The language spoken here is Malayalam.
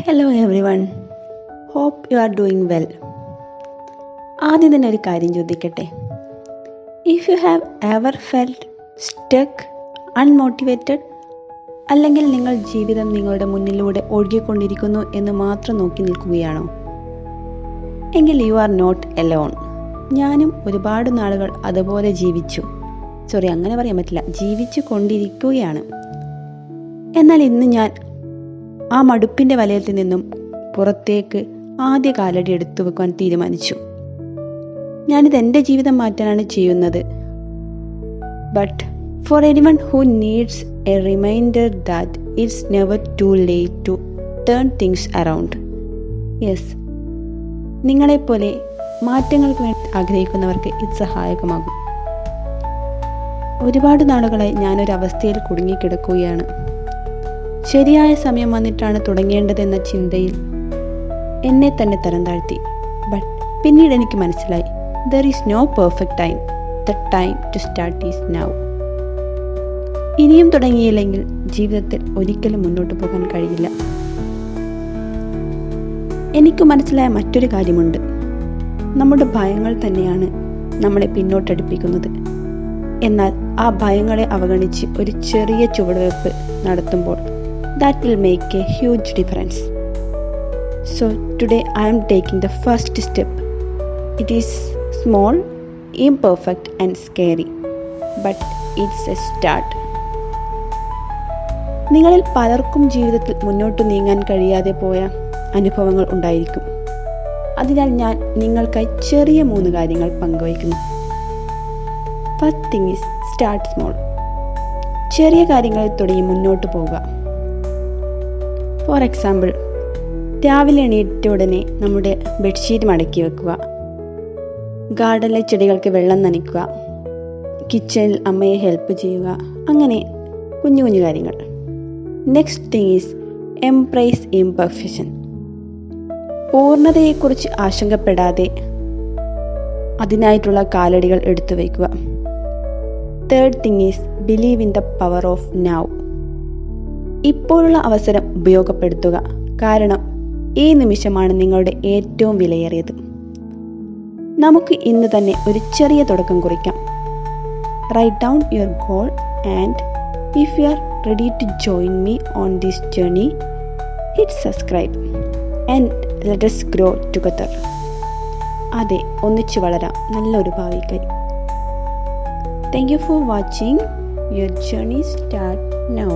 Hello everyone, hope you are doing well. ആദ്യം തന്നെ ഒരു കാര്യം ചോദിക്കട്ടെ. If you have ever felt stuck, unmotivated, അല്ലെങ്കിൽ നിങ്ങൾ ജീവിതം നിങ്ങളുടെ മുന്നിലൂടെ ഒഴുകിക്കൊണ്ടിരിക്കുന്നു എന്ന് മാത്രം നോക്കി നിൽക്കുകയാണോ? എങ്കിൽ യു ആർ നോട്ട് എലോൺ. ഞാനും ഒരുപാട് നാളുകൾ അതുപോലെ അങ്ങനെ പറയാൻ പറ്റില്ല, ജീവിച്ചു കൊണ്ടിരിക്കുകയാണ്. എന്നാൽ ഇന്ന് ഞാൻ ആ മടുപ്പിൻ്റെ വലയത്തിൽ നിന്നും പുറത്തേക്ക് ആദ്യ കാലടി എടുത്തു വെക്കാൻ തീരുമാനിച്ചു. ഞാനിത് എൻ്റെ ജീവിതം മാറ്റാനാണ് ചെയ്യുന്നത്. But for anyone who needs a reminder that it's never too late to turn things around. Yes, നിങ്ങളെപ്പോലെ മാറ്റങ്ങൾക്ക് വേണ്ടി ആഗ്രഹിക്കുന്നവർക്ക് ഇത് സഹായകമാകും. ഒരുപാട് നാളുകളായി ഞാനൊരവസ്ഥയിൽ കുടുങ്ങിക്കിടക്കുകയാണ്. ശരിയായ സമയം വന്നിട്ടാണ് തുടങ്ങേണ്ടതെന്ന ചിന്തയിൽ എന്നെ തന്നെ തരം താഴ്ത്തി. ബട്ട് പിന്നീട് എനിക്ക് മനസ്സിലായി, there is no perfect time. The time to start is now. ഇനിയും തുടങ്ങിയില്ലെങ്കിൽ ജീവിതത്തിൽ ഒരിക്കലും മുന്നോട്ട് പോകാൻ കഴിയില്ല. എനിക്ക് മനസ്സിലായ മറ്റൊരു കാര്യമുണ്ട്. നമ്മുടെ ഭയങ്ങൾ തന്നെയാണ് നമ്മളെ പിന്നോട്ടടിപ്പിക്കുന്നത്. എന്നാൽ ആ ഭയങ്ങളെ അവഗണിച്ച് ഒരു ചെറിയ ചുവടുവെപ്പ് നടത്തുമ്പോൾ that will make a huge difference. So today I am taking the first step. It is small, imperfect and scary, but it's a start. നിങ്ങളിൽ പലർക്കും ജീവിതത്തിൽ മുന്നോട്ട് നീങ്ങാൻ കഴിയാതെ പോയ അനുഭവങ്ങൾ ഉണ്ടായിരിക്കും. അതിനാൽ ഞാൻ നിങ്ങൾക്കായി ചെറിയ 3 കാര്യങ്ങൾ പങ്കുവയ്ക്കുന്നു. First thing is start small. ചെറിയ കാര്യങ്ങളിൽ തുടങ്ങി മുന്നോട്ട് പോവുക. ഫോർ എക്സാമ്പിൾ, രാവിലെ എണീറ്റ ഉടനെ നമ്മുടെ ബെഡ്ഷീറ്റ് മടക്കി വെക്കുക, ഗാർഡനിലെ ചെടികൾക്ക് വെള്ളം നനയ്ക്കുക, കിച്ചണിൽ അമ്മയെ ഹെൽപ്പ് ചെയ്യുക, അങ്ങനെ കുഞ്ഞു കുഞ്ഞു കാര്യങ്ങൾ. Next thing is embrace imperfection. പൂർണ്ണതയെക്കുറിച്ച് ആശങ്കപ്പെടാതെ അതിനായിട്ടുള്ള കാലടികൾ എടുത്തു വയ്ക്കുക. Third thing is believe in the power of now. ഇപ്പോഴുള്ള അവസരം ഉപയോഗപ്പെടുത്തുക. കാരണം ഈ നിമിഷമാണ് നിങ്ങളുടെ ഏറ്റവും വിലയേറിയത്. നമുക്ക് ഇന്ന് തന്നെ ഒരു ചെറിയ തുടക്കം കുറിക്കാം. Write down your goal and if you are ready to join me on this journey, hit subscribe and let us grow together. അതെ, ഒന്നിച്ചു വളരാം നല്ലൊരു ഭാവിക്കായി. Thank you for watching. Your journey start now.